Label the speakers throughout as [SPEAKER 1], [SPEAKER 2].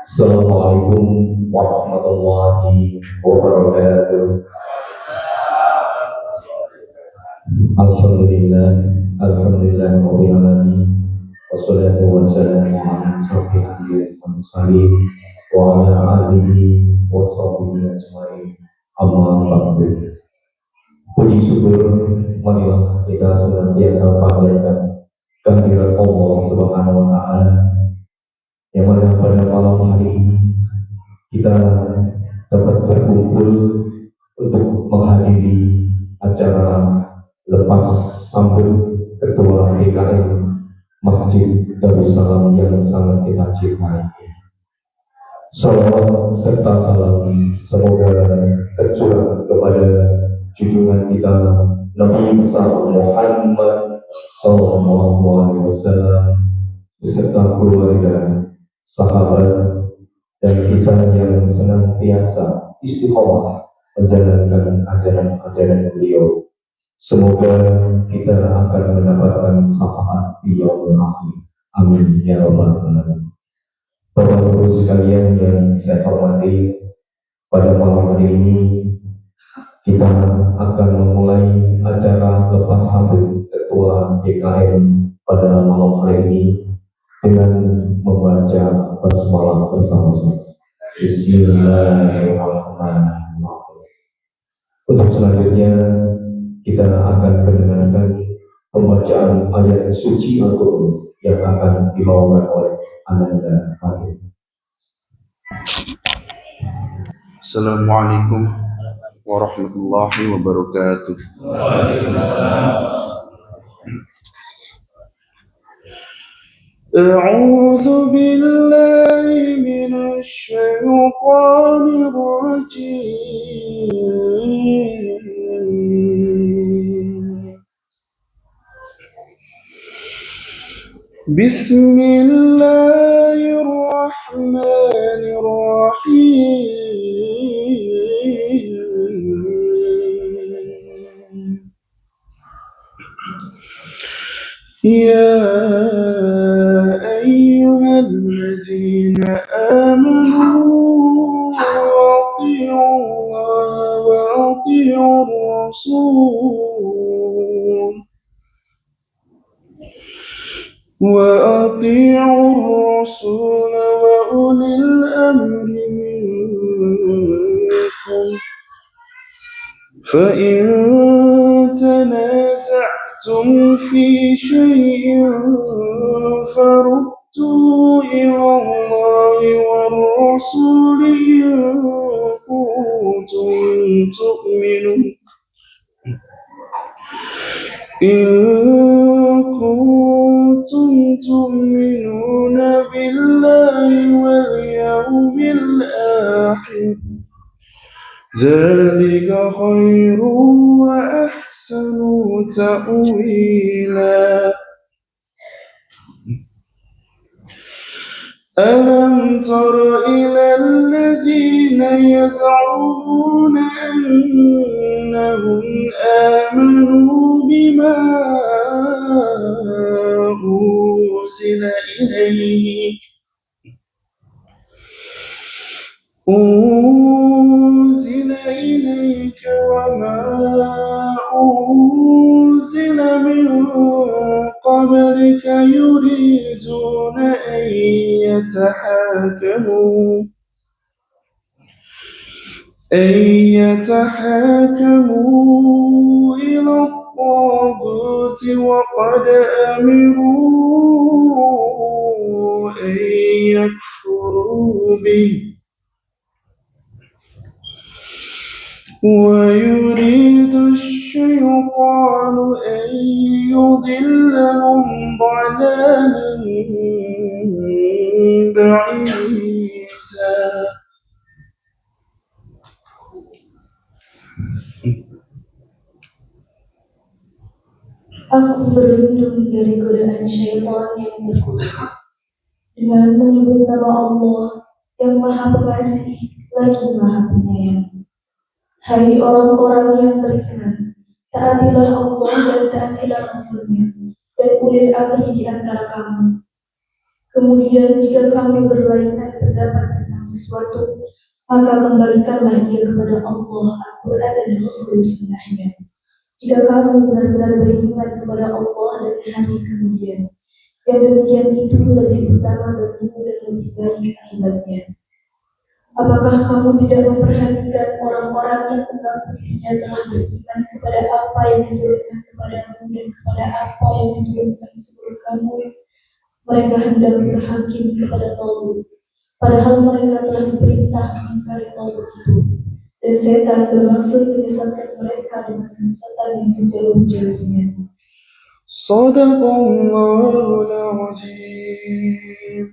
[SPEAKER 1] Assalamualaikum warahmatullahi wabarakatuh. Alhamdulillah, alhamdulillah rabbil alamin. Wassalatu wassalamu ala asyrofil anbiya'i wal mursalin wa ala alihi wa sahbihi ajmain. Amma ba'du. Puji syukur marilah kita senantiasa panjatkan kehadirat Allah Subhanahu wa taala yang mana pada malam hari ini kita dapat berkumpul untuk menghadiri acara lepas sambut Ketua DKM Masjid Darussalam yang sangat kita cintai. Salawat serta salam semoga tercurah kepada junjungan kita Nabi besar Muhammad Sallallahu Alaihi Wasallam beserta keluarga, sahabat, dan kita yang senantiasa istiqomah menjalankan ajaran-ajaran beliau. Semoga kita akan mendapatkan syafaat di yaumul akhir. Amin ya rabbal alamin. Bapak Ibu sekalian yang saya hormati, pada malam hari ini kita akan memulai acara lepas sambut Ketua DKM pada malam hari ini dengan membaca basmalah bersama-sama. Bismillahirrahmanirrahim. Untuk selanjutnya kita akan mendengarkan pembacaan ayat suci Al-Quran yang akan dibawakan oleh Ananda Fadil.
[SPEAKER 2] Assalamualaikum warahmatullahi wabarakatuh. A'udzu billahi minasy syaithanir rajim. Bismillahirrahmanirrahim. Ya ayyuhalladzina amanu athi'ullaha wa athi'ur rasul wa ulil amri minkum fa in tanaza'tum fi shay'in farudduhu ila Allahi war rasuli in kuntum tu'minuna billahi wal yawmil akhir. Dzalika khairun wa ahsanu ta'wila. Alam tara ilal ladzina yaz'umuna annahum amanu bima unzila ilayka wa ma unzila min qablika yuriduna an yatahakamu ila at-taghut wa qad amiru an yakfuru bihi ويريد الشيطان أن يضلهم ضلالا بعيدا.
[SPEAKER 3] Aku berlindung dari godaan syaitan yang terkutuk dengan menyebut nama Allah yang Maha Pengasih lagi Maha Penyayang. Hai orang-orang yang beriman, taatilah Allah dan taatilah Rasul-Nya, dan ulil amri di antara kamu. Kemudian jika kamu berlainan pendapat tentang sesuatu, maka kembalikanlah dia kepada Allah, Al-Quran dan Rasul Sunnahnya. Jika kamu benar-benar beriman kepada Allah dan hari kemudian, yang demikian itu lebih utama bagimu dan lebih baik akibatnya. Apakah kamu tidak memperhatikan orang-orang yang tentang dirinya telah beriman kepada apa yang diturunkan kepadamu dan kepada apa yang diturunkan sebelum kamu? Mereka hendak berhakim kepada Taurat, padahal mereka telah diperintah mengingkari Taurat itu. Dan setan bermaksud menyesatkan mereka dengan kesesatan yang sejauh-jauhnya.
[SPEAKER 2] Sadaqallahul Azim.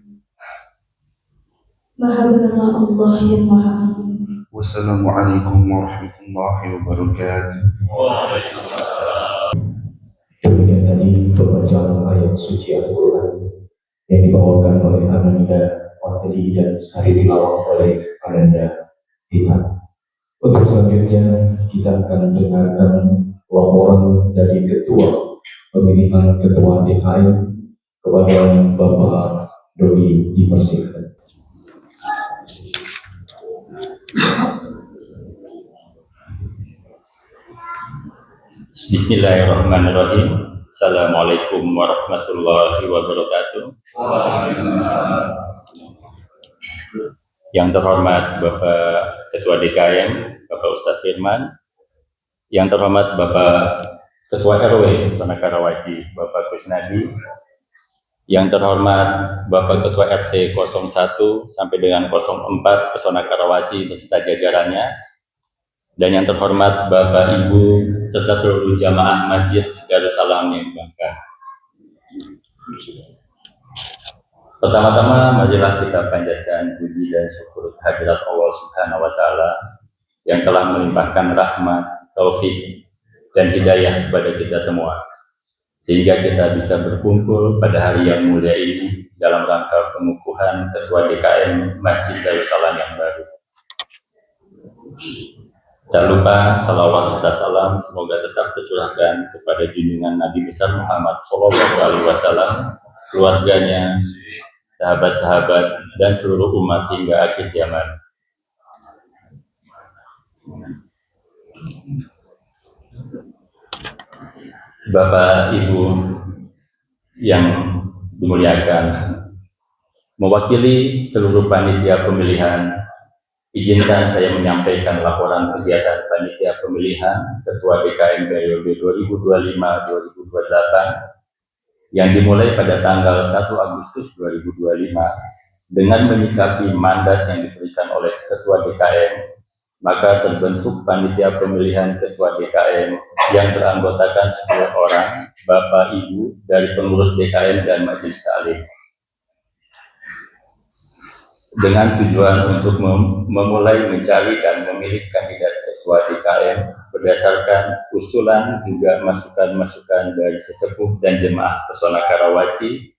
[SPEAKER 3] Maha benarlah Allah yang Maha Agung.
[SPEAKER 2] Wassalamualaikum warahmatullahi wabarakatuh.
[SPEAKER 1] Demikian tadi pembacaan ayat suci Al-Quran yang dibawakan oleh Ananda Wateri dan sari dilawak oleh Ananda Hitam. Untuk selanjutnya kita akan dengarkan laporan dari Ketua Pemilihan Ketua DKM kepada Bapak Dodi dipersilakan.
[SPEAKER 4] Bismillahirrahmanirrahim. Assalamualaikum warahmatullahi wabarakatuh. Yang terhormat Bapak Ketua DKM, Bapak Ustadz Firman. Yang terhormat Bapak Ketua RW Pesona Karawaci, Bapak Kusnadi. Yang terhormat Bapak Ketua RT 01 sampai dengan 04 Pesona Karawaci beserta jajarannya. Dan yang terhormat Bapak Ibu serta seluruh jamaah Masjid Darussalam yang bangga. Pertama-tama marilah kita panjatkan puji dan syukur kehadirat Allah Subhanahu wa taala yang telah melimpahkan rahmat, taufik dan hidayah kepada kita semua, sehingga kita bisa berkumpul pada hari yang mulia ini dalam rangka pengukuhan Ketua DKM Masjid Darussalam yang baru. Tak lupa salawat serta salam semoga tetap tercurahkan kepada junjungan Nabi besar Muhammad SAW, keluarganya, sahabat-sahabat dan seluruh umat hingga akhir zaman. Bapak Ibu yang dimuliakan, mewakili seluruh panitia pemilihan, izinkan saya menyampaikan laporan kegiatan panitia pemilihan Ketua DKM periode 2025-2028 yang dimulai pada tanggal 1 Agustus 2025 dengan menyikapi mandat yang diberikan oleh Ketua DKM, maka terbentuk panitia pemilihan Ketua DKM yang beranggotakan 10 orang Bapak Ibu dari pengurus DKM dan Majelis Ta'lim, dengan tujuan untuk memulai mencari dan memilih kandidat ketua DKM berdasarkan usulan juga masukan-masukan dari sesepuh dan jemaah Pesona Karawaci,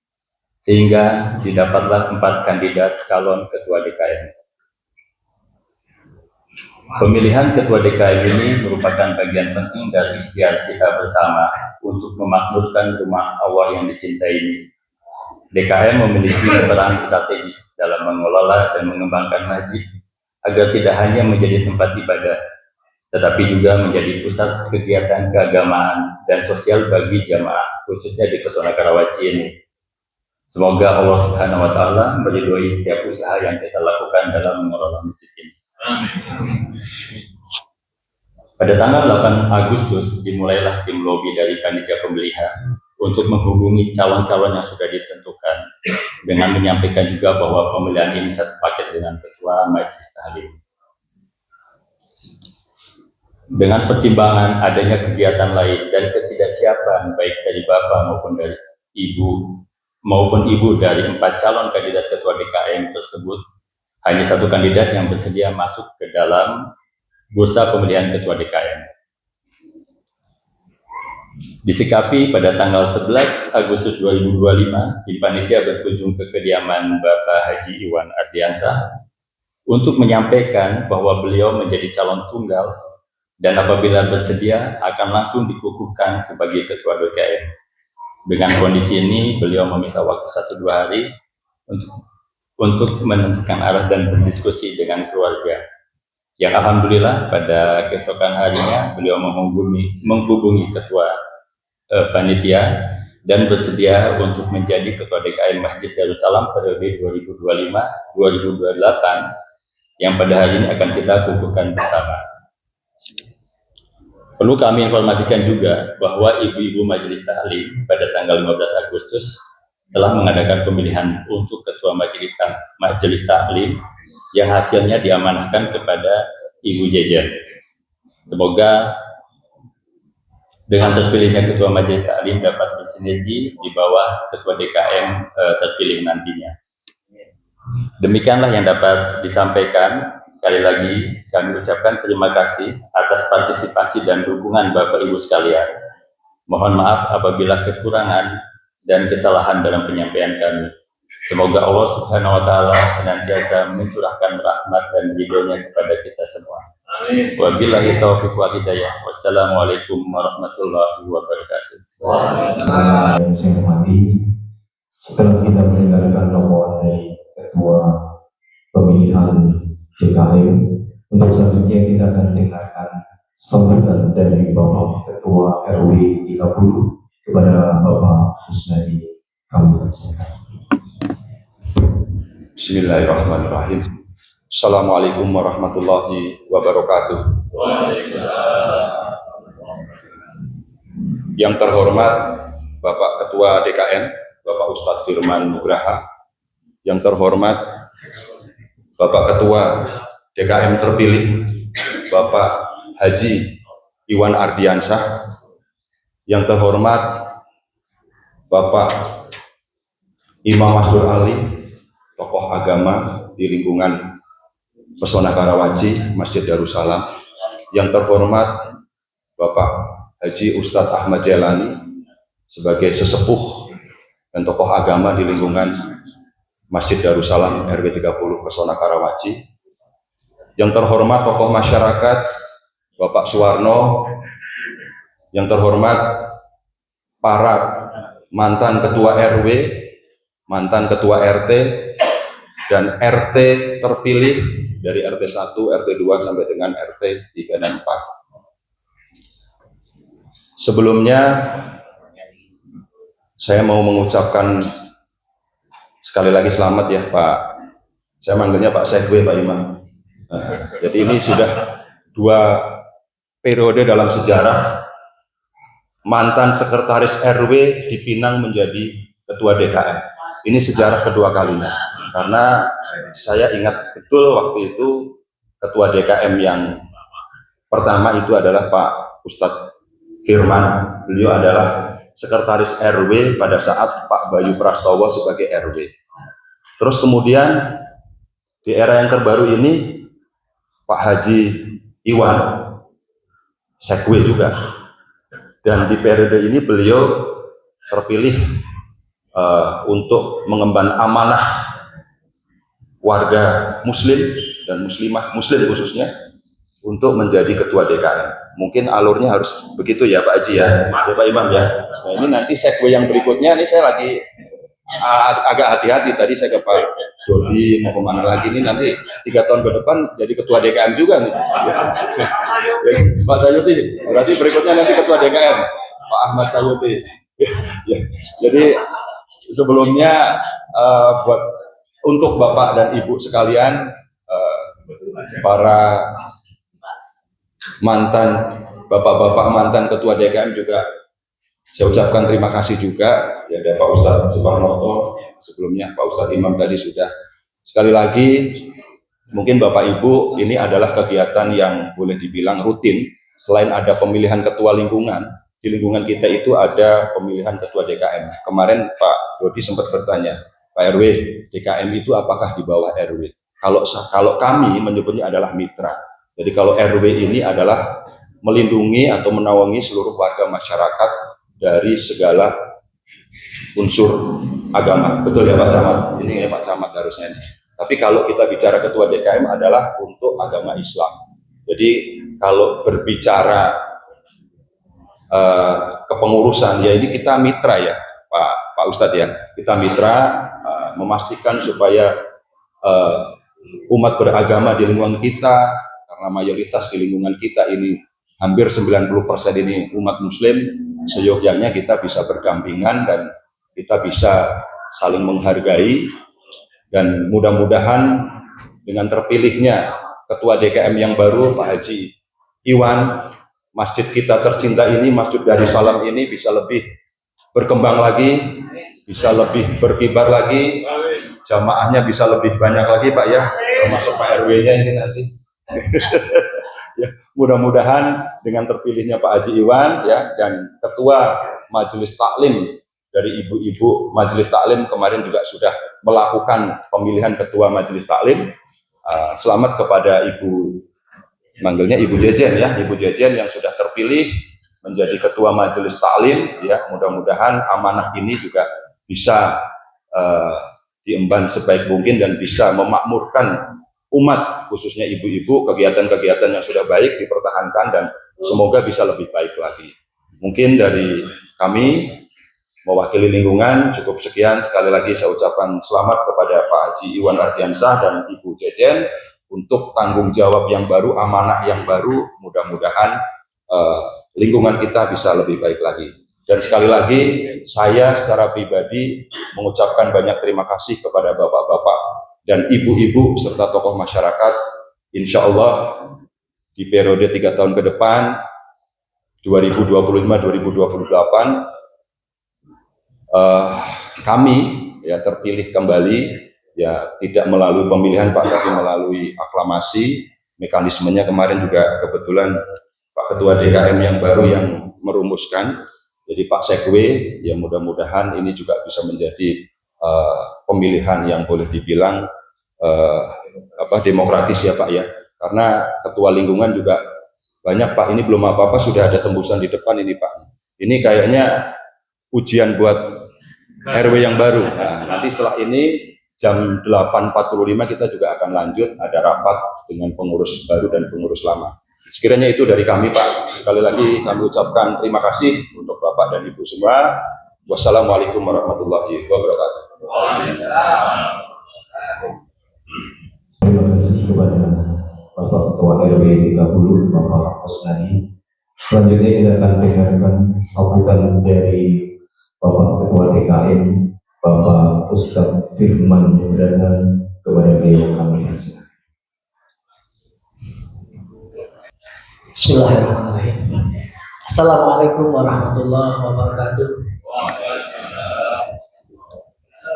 [SPEAKER 4] sehingga didapatlah 4 kandidat calon ketua DKM. Pemilihan ketua DKM ini merupakan bagian penting dari ikhtiar kita bersama untuk memakmurkan rumah Allah yang dicintai ini. DKM memiliki peran strategis dalam mengelola dan mengembangkan masjid agar tidak hanya menjadi tempat ibadah, tetapi juga menjadi pusat kegiatan keagamaan dan sosial bagi jamaah, khususnya di Pesona Karawaci ini. Semoga Allah Subhanahu wa taala meridhoi setiap usaha yang kita lakukan dalam mengelola masjid ini. Pada tanggal 8 Agustus dimulailah tim lobi dari panitia pemilihan untuk menghubungi calon-calon yang sudah ditentukan dengan menyampaikan juga bahwa pemilihan ini satu paket dengan ketua Majelis Ta'lim. Dengan pertimbangan adanya kegiatan lain dan ketidaksiapan baik dari Bapak maupun dari Ibu dari 4 calon kandidat ketua DKM tersebut, hanya 1 kandidat yang bersedia masuk ke dalam bursa pemilihan ketua DKM. Disikapi pada tanggal 11 Agustus 2025, tim panitia berkunjung ke kediaman Bapak Haji Iwan Ardiansah untuk menyampaikan bahwa beliau menjadi calon tunggal dan apabila bersedia akan langsung dikukuhkan sebagai ketua DKM. Dengan kondisi ini, beliau meminta waktu 1-2 hari untuk menentukan arah dan berdiskusi dengan keluarga. Yang alhamdulillah pada keesokan harinya beliau menghubungi ketua panitia dan bersedia untuk menjadi ketua DKM Masjid Darus Salam periode 2025-2028 yang pada hari ini akan kita kukuhkan bersama. Perlu kami informasikan juga bahwa ibu-ibu Majelis Taklim pada tanggal 15 Agustus telah mengadakan pemilihan untuk ketua Majelis Taklim yang hasilnya diamanahkan kepada Ibu Jejen. Semoga dengan terpilihnya ketua Majelis Taklim dapat bersinergi di bawah ketua DKM terpilih nantinya. Demikianlah yang dapat disampaikan. Sekali lagi kami ucapkan terima kasih atas partisipasi dan dukungan Bapak Ibu sekalian. Mohon maaf apabila kekurangan dan kesalahan dalam penyampaian kami. Semoga Allah Subhanahu wa taala senantiasa mencurahkan rahmat dan ridho-Nya kepada kita semua. Amin. Wabillahi taufiq wal hidayah. Wassalamualaikum warahmatullahi wabarakatuh.
[SPEAKER 1] Yang saya hormati, setelah kita mendengarkan nomor dari ketua pemilihan DKM, untuk selanjutnya kita akan dengarkan sambutan dari Bapak Ketua RW 30 kepada Bapak Husnadi. Kami persilakan.
[SPEAKER 2] Bismillahirrahmanirrahim. Assalamualaikum warahmatullahi wabarakatuh. Yang terhormat Bapak Ketua DKM, Bapak Ustadz Firman Nugraha. Yang terhormat Bapak Ketua DKM terpilih, Bapak Haji Iwan Ardiansah. Yang terhormat Bapak Imam Masdur Ali, tokoh agama di lingkungan Pesona Karawaci, Masjid Darus Salam. Yang terhormat Bapak Haji Ustadz Ahmad Jailani sebagai sesepuh dan tokoh agama di lingkungan Masjid Darus Salam RW 30 Pesona Karawaci. Yang terhormat tokoh masyarakat Bapak Suwarno. Yang terhormat para mantan ketua RW, mantan ketua RT, dan RT terpilih dari RT 1, RT 2 sampai dengan RT 3 dan 4. Sebelumnya saya mau mengucapkan sekali lagi selamat ya Pak. Saya manggilnya Pak Sekwe, Pak Imam. Jadi ini sudah 2 periode dalam sejarah mantan sekretaris RW dipinang menjadi ketua DKM. Ini sejarah kedua kalinya. Karena saya ingat betul waktu itu ketua DKM yang pertama itu adalah Pak Ustadz Firman. Beliau adalah sekretaris RW pada saat Pak Bayu Prastowo sebagai RW. Terus kemudian di era yang terbaru ini Pak Haji Iwan Sekwe juga. Dan di periode ini beliau terpilih untuk mengemban amanah warga muslim dan muslimah, muslim khususnya, untuk menjadi ketua DKM. Mungkin alurnya harus begitu ya Pak Haji ya, Pak Imam ya. Nah ini nanti Sekwe yang berikutnya, ini saya lagi agak hati-hati. Tadi saya ke Pak Dodi mau kemana lagi, ini nanti 3 tahun ke depan jadi ketua DKM juga nih. Pak Sayuti, berarti berikutnya nanti ketua DKM Pak Ahmad Sayuti. Ya, jadi sebelumnya untuk Bapak dan Ibu sekalian, para mantan Bapak-bapak mantan ketua DKM juga saya ucapkan terima kasih juga ya, ada Pak Ustadz Suparnoto, sebelumnya Pak Ustadz Imam tadi sudah. Sekali lagi mungkin Bapak Ibu, ini adalah kegiatan yang boleh dibilang rutin. Selain ada pemilihan ketua lingkungan, di lingkungan kita itu ada pemilihan ketua DKM. Kemarin Pak Dodi sempat bertanya, Pak RW, DKM itu apakah di bawah RW? Kalau kami menyebutnya adalah mitra. Jadi kalau RW ini adalah melindungi atau menaungi seluruh warga masyarakat dari segala unsur agama. Betul ya Pak Camat? Ini ya Pak Camat harusnya. Tapi kalau kita bicara ketua DKM adalah untuk agama Islam. Jadi kalau berbicara kepengurusan, ya ini kita mitra ya. Pak Ustadz ya, kita mitra memastikan supaya umat beragama di lingkungan kita, karena mayoritas di lingkungan kita ini hampir 90% ini umat muslim, seyogyanya kita bisa berdampingan dan kita bisa saling menghargai, dan mudah-mudahan dengan terpilihnya Ketua DKM yang baru Pak Haji Iwan, masjid kita tercinta ini, Masjid Darussalam ini bisa lebih berkembang lagi, bisa lebih berkibar lagi, jamaahnya bisa lebih banyak lagi Pak ya, termasuk Pak RW-nya ini nanti. Ya, mudah-mudahan dengan terpilihnya Pak Haji Iwan ya, dan Ketua Majelis Taklim dari ibu-ibu Majelis Taklim kemarin juga sudah melakukan pemilihan Ketua Majelis Taklim. Selamat kepada Ibu, manggilnya Ibu Jejen ya, Ibu Jejen yang sudah terpilih menjadi Ketua Majelis Taklim ya. Mudah-mudahan amanah ini juga bisa diemban sebaik mungkin dan bisa memakmurkan umat, khususnya ibu-ibu. Kegiatan-kegiatan yang sudah baik dipertahankan dan semoga bisa lebih baik lagi. Mungkin dari kami mewakili lingkungan cukup sekian. Sekali lagi saya ucapkan selamat kepada Pak Haji Iwan Ardiansyah dan Ibu Jejen untuk tanggung jawab yang baru, amanah yang baru. Mudah-mudahan lingkungan kita bisa lebih baik lagi. Dan sekali lagi saya secara pribadi mengucapkan banyak terima kasih kepada bapak-bapak dan ibu-ibu serta tokoh masyarakat. Insya Allah di periode 3 tahun ke depan 2025-2028 kami ya terpilih kembali ya, tidak melalui pemilihan Pak, tapi melalui aklamasi. Mekanismenya kemarin juga kebetulan Pak Ketua DKM yang baru yang merumuskan, jadi Pak Sekwe, ya mudah-mudahan ini juga bisa menjadi pemilihan yang boleh dibilang demokratis ya Pak ya, karena ketua lingkungan juga banyak Pak, ini belum apa-apa sudah ada tembusan di depan ini Pak. Ini kayaknya ujian buat RW yang baru. Nah, nanti setelah ini jam 8.45 kita juga akan lanjut, ada rapat dengan pengurus baru dan pengurus lama. Sekiranya itu dari kami Pak. Sekali lagi kami ucapkan terima kasih untuk Bapak dan Ibu semua. Wassalamualaikum warahmatullahi wabarakatuh.
[SPEAKER 1] Terima kasih kepada Bapak Ketua RW 30, Bapak Osnani. Selanjutnya kita akan dengarkan sambutan dari Bapak Ketua DKM, Bapak Ustadz Firman Nugraha, kepada beliau kami persilakan.
[SPEAKER 5] Bismillahirrahmanirrahim. Assalamualaikum warahmatullahi wabarakatuh.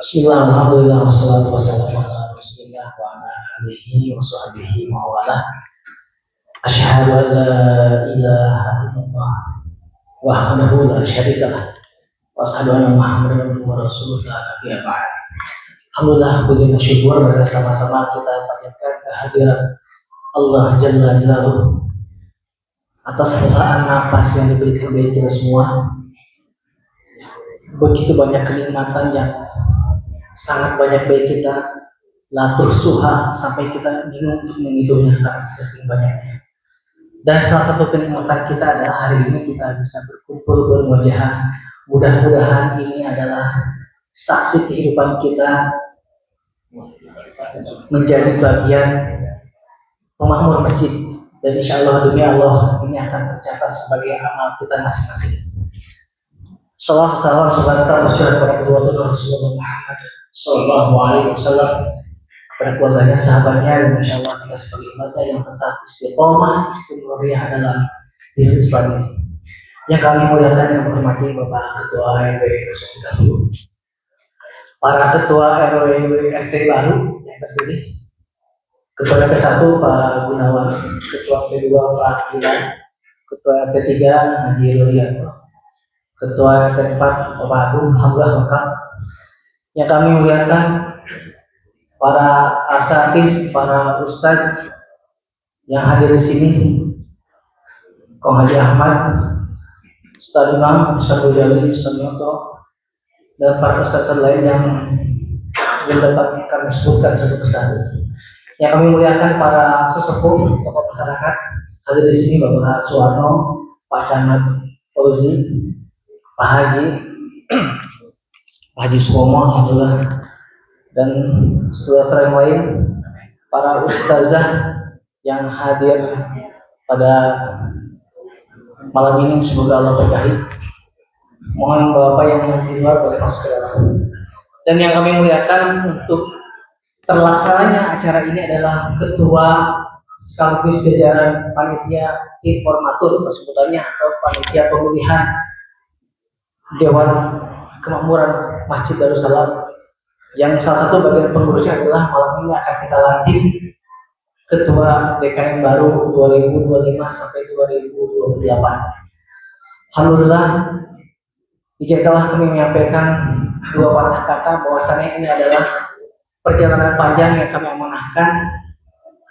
[SPEAKER 5] Bismillah, alhamdulillah, wassalatu wassalamu ala rasulillah wa ala alihi wa sahbihi wa wala. Asyhadu an la ilaha illallah wahdahu la syarika lah wa asyhadu anna Muhammadan abduhu wa rasuluhu la nabiyya ba'd. Alhamdulillah, puji dan syukur pada sama-sama kita panjatkan kehadiran Allah Jalla Jalaluhu atas helaan nafas yang diberikan bagi kita semua. Begitu banyak kenikmatan yang sangat banyak bagi kita, latur suha sampai kita bingung untuk menghitungnya karena saking banyaknya. Dan salah satu kenikmatan kita adalah hari ini kita bisa berkumpul bermujahan. Mudah-mudahan ini adalah saksi kehidupan kita menjadi bagian pemakmur masjid. Dan insya Allah demi Allah ini akan tercatat sebagai amal kita masing-masing. Salawat salam semoga tetap tercurah kepada kedua Rasulullah Muhammad Sallallahu Alaihi Wasallam, kepada keluarganya, sahabatnya, dan insya Allah kita sebagai umatnya yang tetap istiqomah, istiqomah dalam diri Islam ini. Yang kami muliakan yang menghormati Bapak Ketua RW 30, para Ketua RW RT baru yang terpilih, Ketua RT 1 Pak Gunawan, Ketua RT 2 Pak Ilan, Ketua RT 3 Haji Rurianto, Ketua RT 4 Bapak Agung, alhamdulillah lengkap. Yang kami muliakan para asatidz, para ustaz yang hadir di sini, Kong Haji Ahmad, Ustaz Imam, Ustaz Bujali, Ustaz Nyoto, dan para ustaz lain yang dapat kami sebutkan satu persatu. Yang kami muliakan para sesepuh tokoh masyarakat hadir di sini, Bapak Suwarno, Pak Camat Fauzi, Pak Haji, Pak Haji Suwomo, alhamdulillah, dan saudara-saudara yang lain, para ustazah yang hadir pada malam ini, semoga Allah berkahi. Mohon Bapak yang di luar boleh masuk ke dalam. Dan yang kami muliakan, untuk terlaksananya acara ini adalah ketua sekaligus jajaran panitia informatur persebutannya, atau panitia pemilihan Dewan Kemakmuran Masjid Darussalam, yang salah satu bagian pengurusnya adalah malam ini akan kita lantik ketua DKM baru 2025 sampai 2028. Alhamdulillah, izinkanlah kami menyampaikan dua patah kata bahwasannya ini adalah perjalanan panjang yang kami amanahkan.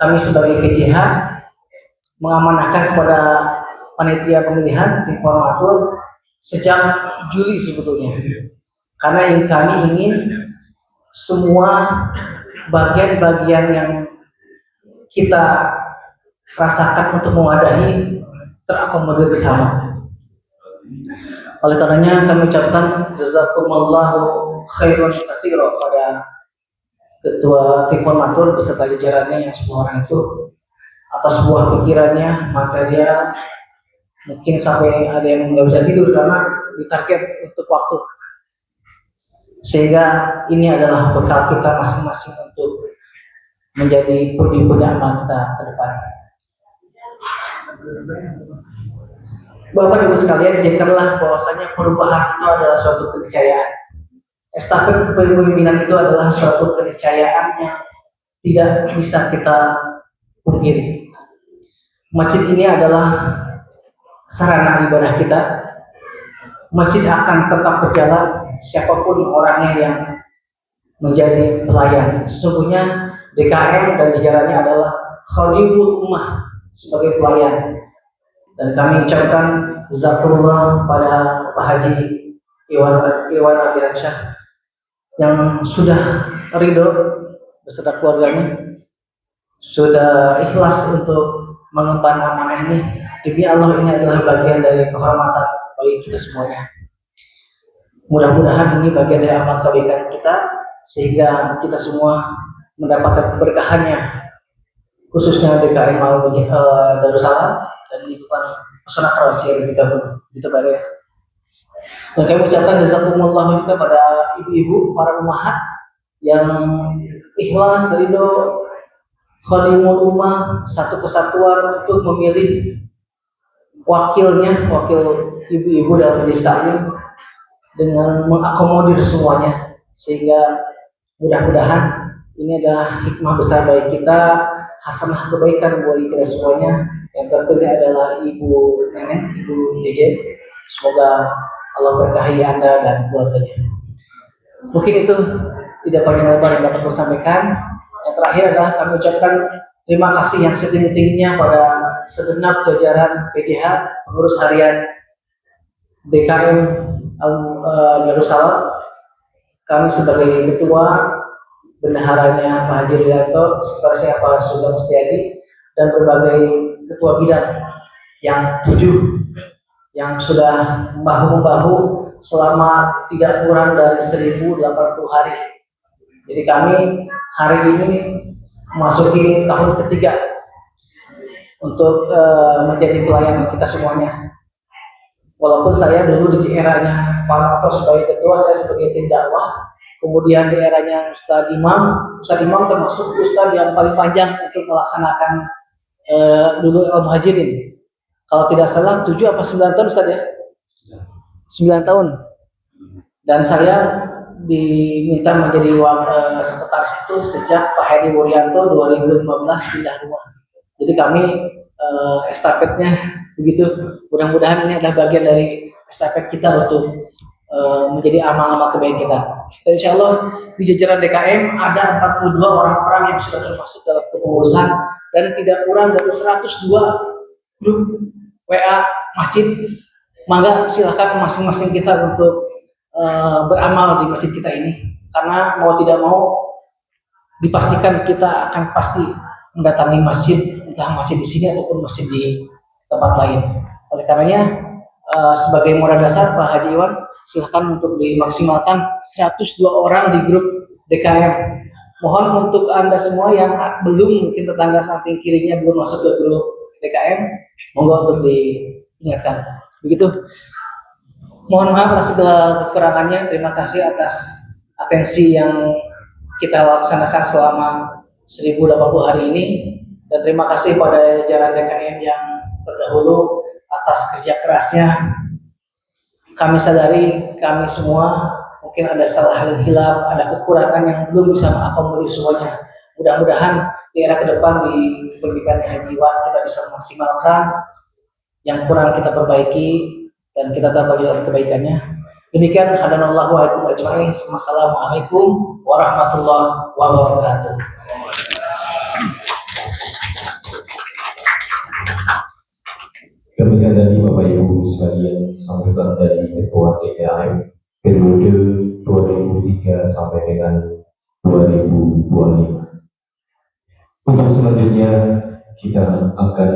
[SPEAKER 5] Kami sebagai PJH mengamanahkan kepada panitia pemilihan informator sejak Juli sebetulnya, karena kami ingin semua bagian-bagian yang kita rasakan untuk mewadahi terakomodir bersama. Oleh karenanya kami ucapkan jazakumullahu khairan katsiran pada ketua tim formatur beserta jajarannya yang semua orang itu atas buah pikirannya. Maka dia mungkin sampai ada yang nggak bisa tidur karena ditarget untuk waktu, sehingga ini adalah bekal kita masing-masing untuk menjadi pribadi amal kita ke depan. Bapak Ibu sekalian, jadikanlah bahwasanya perubahan itu adalah suatu keniscayaan. Estafet kepemimpinan itu adalah suatu keniscayaan yang tidak bisa kita pungkiri. Masjid ini adalah sarana ibadah kita. Masjid akan tetap berjalan siapapun orangnya yang menjadi pelayan. Sesungguhnya DKM dan jajarannya adalah khadimul ummah sebagai pelayan. Dan kami ucapkan jazakumullah pada Pak Haji Iwan Ardiansyah yang sudah ridho beserta keluarganya, sudah ikhlas untuk mengemban amanah ini. Demi Allah, ini adalah bagian dari kehormatan bagi kita semuanya. Mudah-mudahan ini bagian dari amal kebaikan kita, sehingga kita semua mendapatkan keberkahannya, khususnya DKM Darussalam dan lingkungan pesona Karawaci yang di Tebare. Dan kami ucapkan jazakumullah juga pada ibu-ibu, para ummahat yang ikhlas ridho khadimul ummah, satu kesatuan untuk memilih wakilnya, wakil ibu-ibu dalam majelis taklim dengan mengakomodir semuanya, sehingga mudah-mudahan ini adalah hikmah besar bagi kita, hasanah kebaikan buat kita semuanya. Yang terpilih adalah Ibu Nenek, Ibu JJ. Semoga Allah berkahi Anda dan keluarganya. Mungkin itu tidak panjang lebar yang dapat saya sampaikan. Yang terakhir adalah kami ucapkan terima kasih yang setinggi-tingginya pada segenap jajaran PJH, pengurus harian DKM Darussalam. Kami sebagai ketua, bendaharanya Pak Haji Rianto, sekretarisnya Pak Sugeng Setiadi, dan berbagai ketua bidang yang 7 yang sudah membahu-membahu selama tidak kurang dari 1080 hari. Jadi kami hari ini memasuki tahun ketiga untuk menjadi pelayan kita semuanya. Walaupun saya dulu di eranya Pak Noto sebagai ketua, saya sebagai tim dakwah. Kemudian di eranya Ustadz Imam termasuk Ustadz yang paling panjang untuk melaksanakan dulu Al-Muhajirin. Kalau tidak salah 7 apa 9 tahun Ustadz ya? 9 tahun. Dan saya diminta menjadi sekretaris itu sejak Pak Heri Wuryanto 2015 pindah rumah. Jadi kami estafetnya begitu. Mudah-mudahan ini adalah bagian dari estafet kita untuk menjadi amal-amal kebaikan kita. Dan insya Allah di jajaran DKM ada 42 orang-orang yang sudah termasuk dalam kepengurusan, dan tidak kurang dari 102 grup WA masjid. Maka silakan masing-masing kita untuk beramal di masjid kita ini, karena mau tidak mau dipastikan kita akan pasti mendatangi masjid, entah masjid di sini ataupun masjid di tempat lain. Oleh karenanya sebagai modal dasar Pak Haji Iwan, silakan untuk dimaksimalkan 102 orang di grup DKM. Mohon untuk Anda semua yang belum, mungkin tetangga samping kirinya belum masuk ke grup DKM, monggo untuk diingatkan. Begitu. Mohon maaf atas segala kekurangannya. Terima kasih atas atensi yang kita laksanakan selama 1080 hari ini. Dan terima kasih pada jajaran DKM yang terdahulu atas kerja kerasnya. Kami sadari, kami semua mungkin ada salah dan hilaf, ada kekurangan yang belum bisa mengakomodir semuanya. Mudah-mudahan di era ke depan di pembimbingan Haji Iwan kita bisa memaksimalkan, yang kurang kita perbaiki, dan kita tetap bagi kebaikannya. Demikian, hadanallahu wa iyyakum ajma'in. Wassalamualaikum warahmatullahi wabarakatuh.
[SPEAKER 1] Demikian tadi Bapak Ibu sekalian sambutan dari Ketua DKM periode 2003 sampai dengan 2025. Untuk selanjutnya kita akan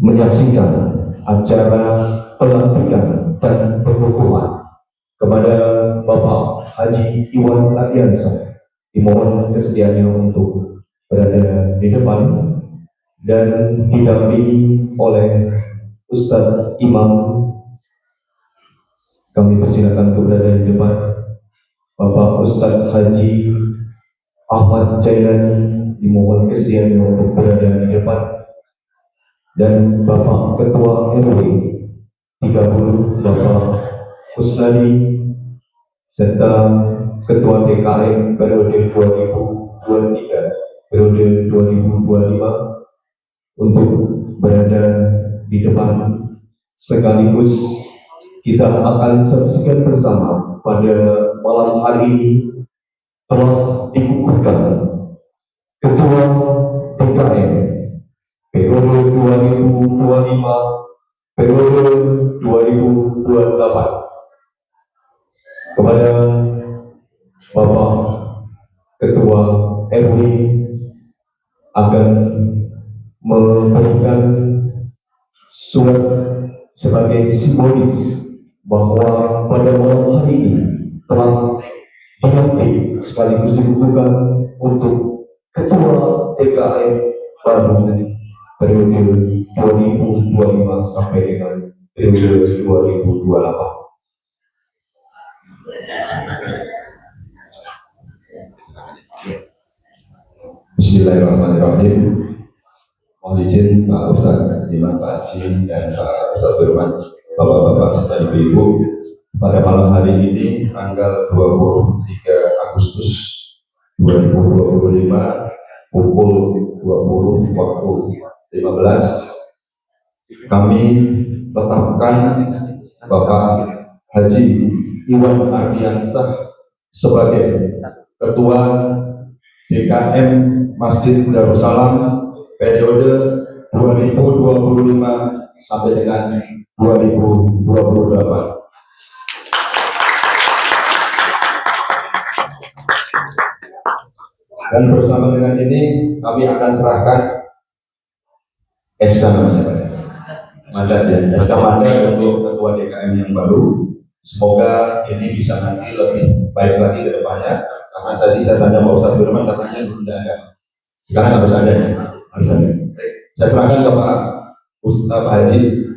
[SPEAKER 1] menyaksikan acara pelantikan dan pengukuhan kepada Bapak Haji Iwan Ardiansyah. Dimohon kesediaannya untuk berada di depan dan didampingi oleh Ustadz Imam. Kami persilakan untuk berada di depan Bapak Ustadz Haji Ahmad Jailani, dimohon kesediaannya untuk berada di depan, dan Bapak Ketua RW 30 Bapak Kusnadi serta Ketua DKM periode 2023 periode 2025 untuk berada di depan, sekaligus kita akan saksikan bersama pada malam hari ini telah dikukuhkan Ketua DKM periode 2025 periode 2028 kepada Bapak Ketua RW akan memberikan surat sebagai simbolis bahwa pada malam hari ini telah dilantik sekaligus dikukuhkan untuk Ketua DKM baru periode 2025 sampai dengan periode 2028. Bismillahirrahmanirrahim. Mohon izin Pak Ustadz Imam, Pak Haji, dan Pak Ustadz Firman, Bapak-bapak serta Ibu-ibu, pada malam hari ini tanggal 23 Agustus 2025 pukul 20 waktu 15 kami tetapkan Bapak Haji Iwan Ardiansyah sebagai Ketua DKM Masjid Darussalam periode 2025 sampai dengan 2028. Dan bersama dengan ini kami akan serahkan SK namanya Pak. Mandat ya, SK mandat untuk Ketua DKM yang baru. Semoga ini bisa nanti lebih baik lagi ke depannya. Karena tadi saya tanya Pak Ustadz Firman, katanya belum ada. Sekarang harus ada ya, harus ada. Saya serahkan ke Pak Ustadz Pak Haji.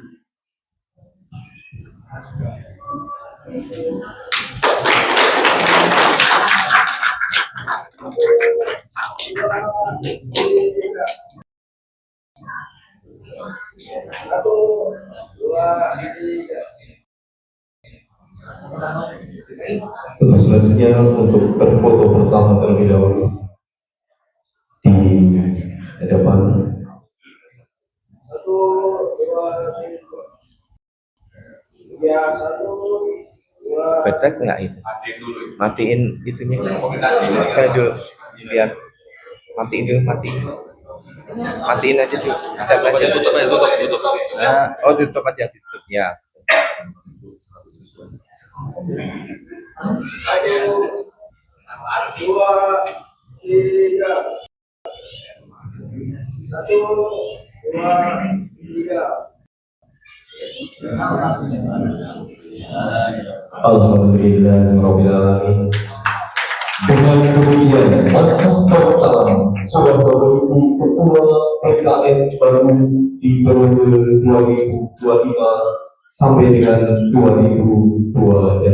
[SPEAKER 1] Untuk selanjutnya untuk berfoto bersama terlebih dahulu di depan.
[SPEAKER 6] Betek nggak itu? Matiin itunya. Kayak dulu biar matiin dulu, matiin aja dulu. Cat aja.
[SPEAKER 2] Tutup aja, tutup.
[SPEAKER 6] Nah, oh tutup aja, tutup ya.
[SPEAKER 2] Satu, dua, tiga.
[SPEAKER 1] Alhamdulillahirabbil alamin. Dengan demikian, Wassalam sudah berlaku ketua PKN baru di periode 2025 sampai dengan 2028.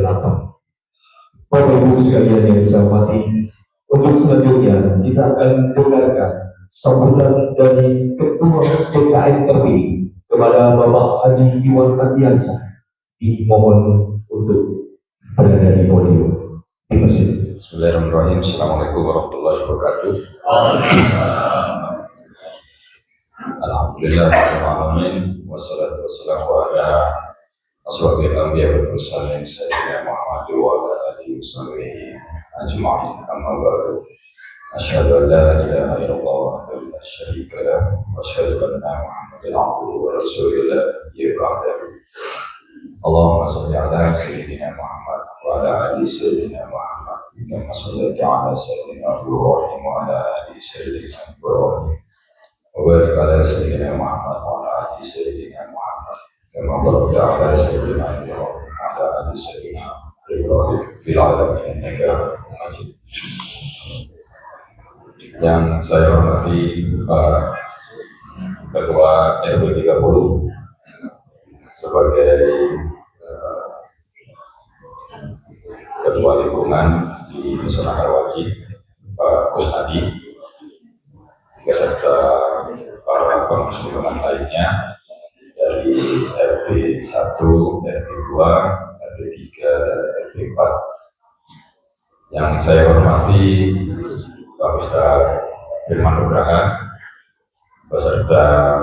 [SPEAKER 1] Bapak Ibu sekalian yang saya hormati, untuk selanjutnya kita akan dengarkan sambutan dari Ketua PKN terpilih kepada Bapak Haji Iwan Ardiansah. Dimohon untuk berada di podium. Terima kasih.
[SPEAKER 2] Bismillahirrahmanirrahim. Assalamualaikum warahmatullahi wabarakatuh. Alhamdulillahirrahmanirrahim. Wassalatu wassalamu ala asrofil anbiya wal mursalin sayyidina Muhammad wa ala alihi wasahbihi ajma'in. Amma ba'du. Asyhadu an la ilaha illallah wahdahu la syarika lah wa asyhadu anna Muhammadan abduhu wa rasuluhu la nabiyya ba'dahu. Allahumma shalli ala sayyidina Muhammad wa ala ali sayyidina Muhammad kama shallaita ala sayyidina Ibrahim wa ala ali sayyidina Ibrahim wa barik ala sayyidina Muhammad wa ala ali sayyidina Muhammad kama barakta ala sayyidina Ibrahim wa ala ali sayyidina Ibrahim fil alamin innaka Hamidum Majid. Yang saya hormati Pak Ketua RW 30 sebagai Ketua Lingkungan di Pesona Karawaci, Pak Kusnadi, beserta para pengurus lingkungan lainnya dari RT 1, RT 2, RT 3, dan RT 4. Yang saya hormati Pak Ustadz Firman Nugraha, beserta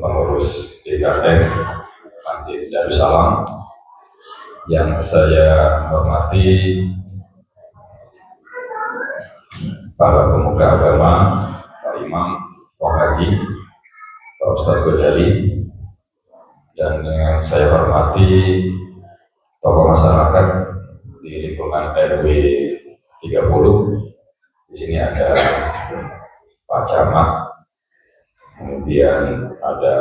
[SPEAKER 2] pengurus DKM Masjid Darussalam. Yang saya hormati para pemuka agama, Pak Imam, Pak Haji, Pak Ustadz Ghazali, dan yang saya hormati tokoh masyarakat di lingkungan RW 30. Di sini ada Pak Camat, kemudian ada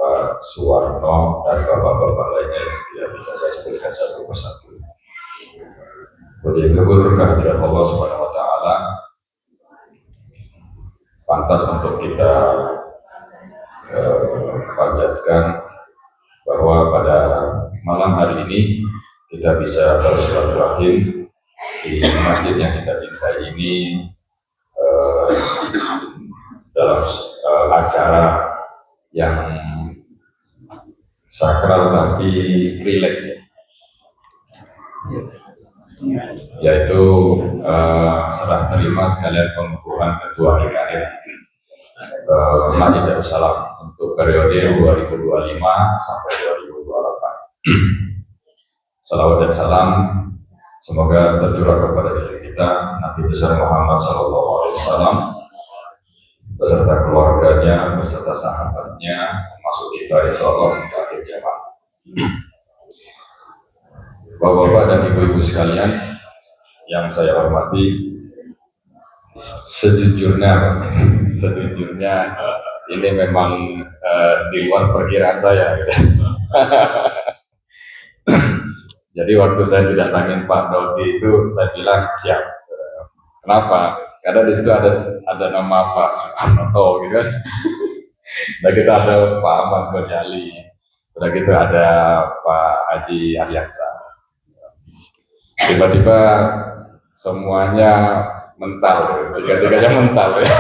[SPEAKER 2] Pak Suwarno dan bapak-bapak lainnya yang tidak bisa saya sebutkan satu persatu. Puji syukur kehadirat Allah Subhanahu wa taala pantas untuk kita panjatkan bahwa pada malam hari ini kita bisa bersilaturahim di masjid yang kita cintai ini dalam acara yang sakral tapi rileks, yaitu serah terima sekalian pengukuhan Ketua DKM Masjid Darussalam untuk periode 2025 sampai 2028. Salawat dan salam semoga tercurah kepada diri kita Nabi besar Muhammad SAW beserta keluarganya, beserta sahabatnya, termasuk kita insya Allah di akhir zaman. Bapak-bapak dan ibu-ibu sekalian yang saya hormati, sejujurnya ini memang di luar perkiraan saya. Gitu. Jadi waktu saya didatangin Pak Dodi itu saya bilang siap. Kenapa? Karena di situ ada nama Pak Sukarnoto gitu kan. Udah gitu ada Pak Ahmad Ghazali. Udah gitu ada Pak Haji Ardiansah. Tiba-tiba semuanya mental, tiga-tiganya mental ya.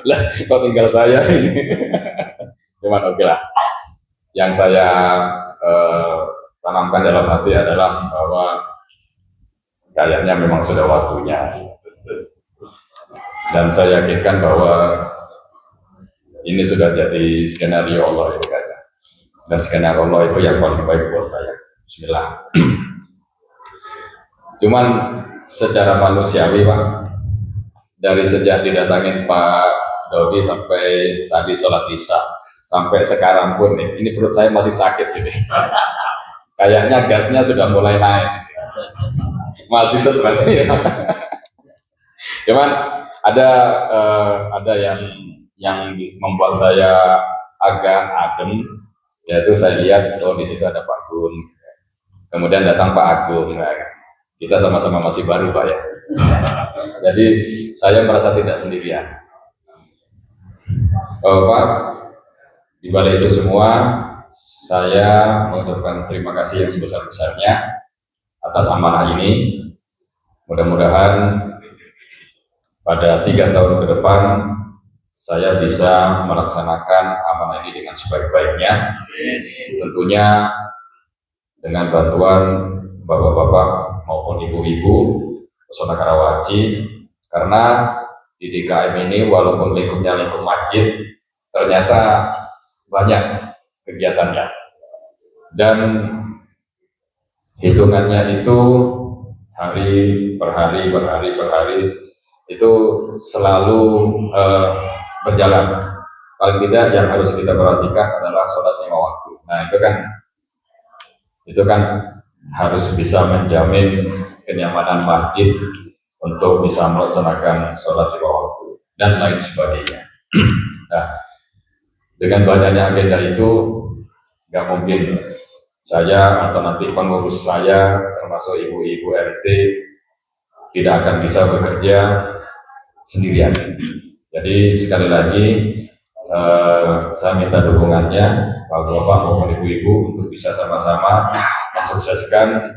[SPEAKER 2] Lah, kok tinggal saya ini. Cuman oke lah. Yang saya tanamkan dalam hati adalah bahwa kayaknya memang sudah waktunya. Dan saya yakinkan bahwa ini sudah jadi skenario Allah itu kayaknya. Dan skenario Allah itu yang paling baik buat saya. Bismillah. Cuman secara manusiawi Pak, dari sejak didatangin Pak Dodi sampai tadi sholat isya sampai sekarang pun nih, ini perut saya masih sakit ini. Kayaknya gasnya sudah mulai naik. Masih stres ya. Cuman ada yang membuat saya agak adem Yaitu saya lihat, oh di situ ada Pak Gun. Kemudian datang Pak Agung. Nah, kita sama-sama masih baru Pak ya. Jadi saya merasa tidak sendirian. Pak, di balik itu semua, saya mengucapkan terima kasih yang sebesar-besarnya atas amanah ini. Mudah-mudahan pada 3 tahun ke depan saya bisa melaksanakan amanah ini dengan sebaik-baiknya. Tentunya dengan bantuan bapak-bapak maupun ibu-ibu Pesona Karawaci, karena di DKM ini walaupun lingkupnya lingkup masjid, ternyata banyak kegiatannya dan hitungannya itu hari per hari itu selalu berjalan. Paling tidak yang harus kita perhatikan adalah sholat 5 waktu. Nah itu kan harus bisa menjamin kenyamanan masjid untuk bisa melaksanakan sholat 5 waktu dan lain sebagainya. Nah, dengan banyaknya agenda itu nggak mungkin saya atau nanti pengurus saya termasuk ibu-ibu RT tidak akan bisa bekerja sendirian. Jadi sekali lagi saya minta dukungannya bapak-bapak maupun ibu-ibu untuk bisa sama-sama mensukseskan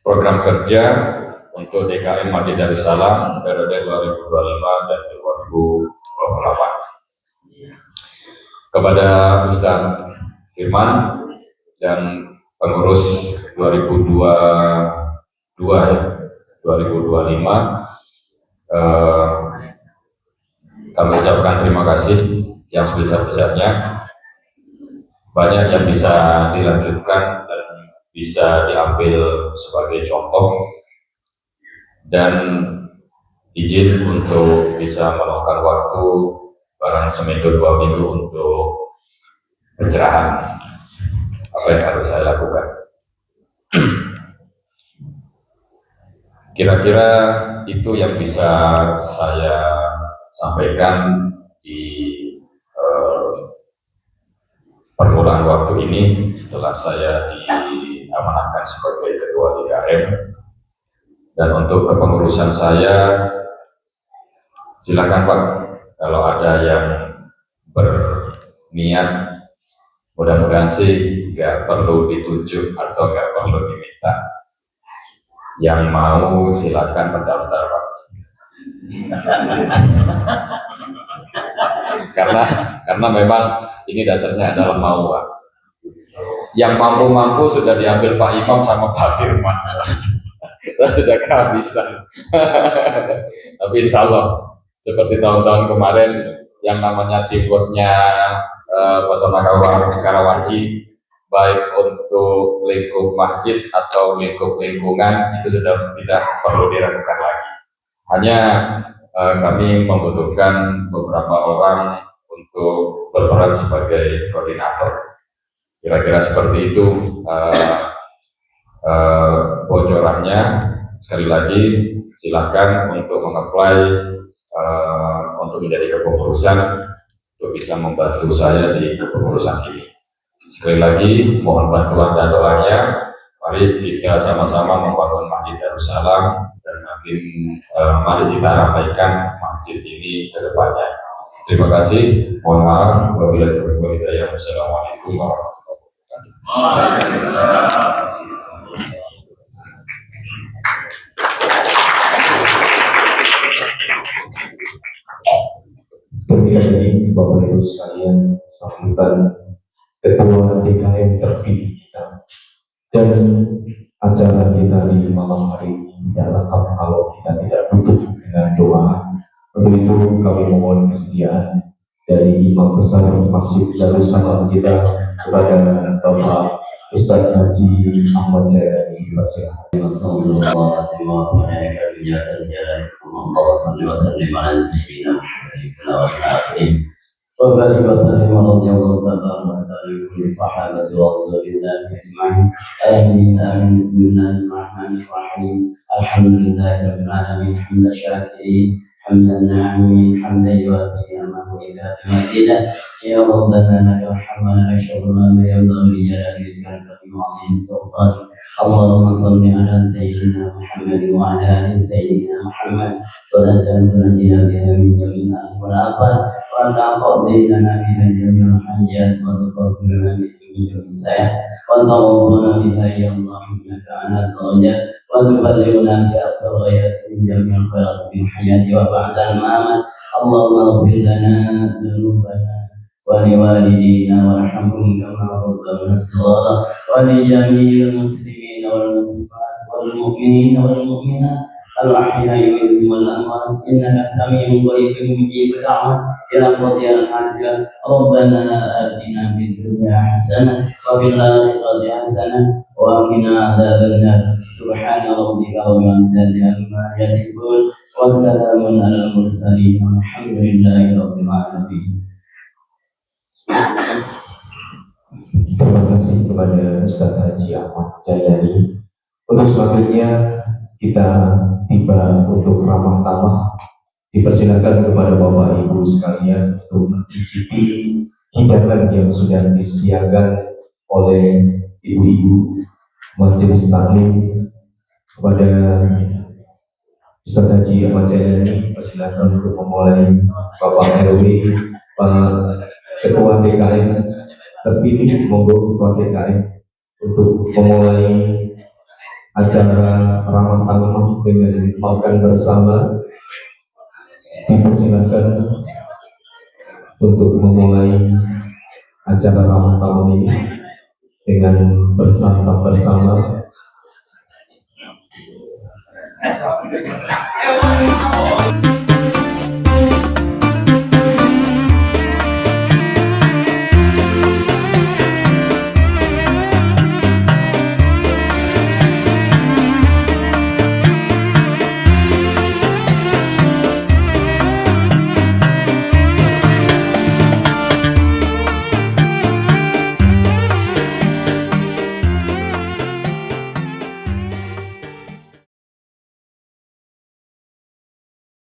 [SPEAKER 2] program kerja untuk DKM Masjid Darussalam periode 2025 dan 2028. Kepada Ustaz Firman dan pengurus 2025 kami ucapkan terima kasih yang sebesar-besarnya. Banyak yang bisa dilanjutkan dan bisa diambil sebagai contoh, dan izin untuk bisa meluangkan waktu barang seminggu 2 minggu untuk pencerahan apa yang harus saya lakukan. Kira-kira itu yang bisa saya sampaikan di permulaan waktu ini setelah saya diamanahkan sebagai ketua DKM. Dan untuk kepengurusan saya, silakan Pak, kalau ada yang berniat, mudah-mudahan sih nggak perlu ditunjuk atau nggak perlu diminta. Yang mau silakan mendaftar Pak. karena memang ini dasarnya adalah mau Pak. Yang mampu-mampu sudah diambil Pak Imam sama Pak Firman. Kita sudah kehabisan. Tapi insya Allah seperti tahun-tahun kemarin yang namanya teamworknya Pesona Karawaci, baik untuk lingkup masjid atau lingkup lingkungan, itu sudah tidak perlu diragukan lagi. Hanya kami membutuhkan beberapa orang untuk berperan sebagai koordinator. Kira-kira seperti itu bocorannya. Sekali lagi silakan untuk mengapply untuk menjadi kepengurusan untuk bisa membantu saya di kepengurusan ini. Sekali lagi mohon bantuan dan doanya. Mari kita sama-sama membangun Masjid Darussalam dan mari kita ramaikan masjid ini ke depannya. Terima kasih. Mohon maaf. Wabillahi taufiq wal hidayah. Wassalamualaikum warahmatullahi wabarakatuh.
[SPEAKER 1] Ketika ini Bapak Ibu sekalian, sambutan Ketua DKM terpilih kita, dan acara kita di malam hari ini tidak lengkap kalau kita tidak tutup dengan doa. Untuk itu kami mohon kesediaan dari Imam Besar Masjid Darussalam kita kepada Bapak Ustaz Haji Ahmad Jayani. وبارك وسلم رضي الله تعالى وسلم كل صحابة رسول الله أجمعين. آمين آمين. بسم الله الرحمن الرحيم. الحمد لله رب العالمين حمد الشاكرين حمد الناعمين حمدا يوافي نعمه ويكافئ مزيدا.
[SPEAKER 7] يا ربنا لك الحمد ولك الشكر ما ينبغي لجلال وجهك وعظيم سلطانك. اللهم صل على سيدنا محمد وعلى ال سيدنا محمد صلاة تنجينا بها من جميع الآفات وأن تقضي لنا بها جميع الحاجات وتغفر لنا بها من جميع السيئات وتغفرنا بها يا الله إنك على الدرجات وتبلغنا بأقصى الغايات من جميع الخيرات في الحياة وبعد الممات. اللهم اغفر لنا ذنوبنا ولوالدينا وارحمهم كما ربونا صغارا ولجميع المسلمين والمسلمات والمؤمنين والمؤمنات الأحياء منهم والأموات إنك سميع قريب مجيب الدعوات يا قاضي الحاجات. ربنا آتنا في الدنيا حسنة وفي الآخرة حسنة وقنا عذاب النار. سبحان ربك رب العزة عما يصفون وسلام على المرسلين والحمد لله رب العالمين.
[SPEAKER 1] Terima kasih kepada Ustaz Haji Ahmad Jayani. Untuk selanjutnya kita tiba untuk ramah tamah. Dipersilakan kepada Bapak Ibu sekalian untuk mencicipi hidangan yang sudah disediakan oleh ibu-ibu Majelis Taklim. Kepada Ustaz Haji Ahmad Jayani, persilakan untuk memulai. Bapak RW, Pak Ketua DKM terpilih, monggo Ketua DKM untuk memulai acara ramah tamah dengan makan bersama. Dipersilakan untuk memulai acara ramah tamah ini dengan bersantap bersama.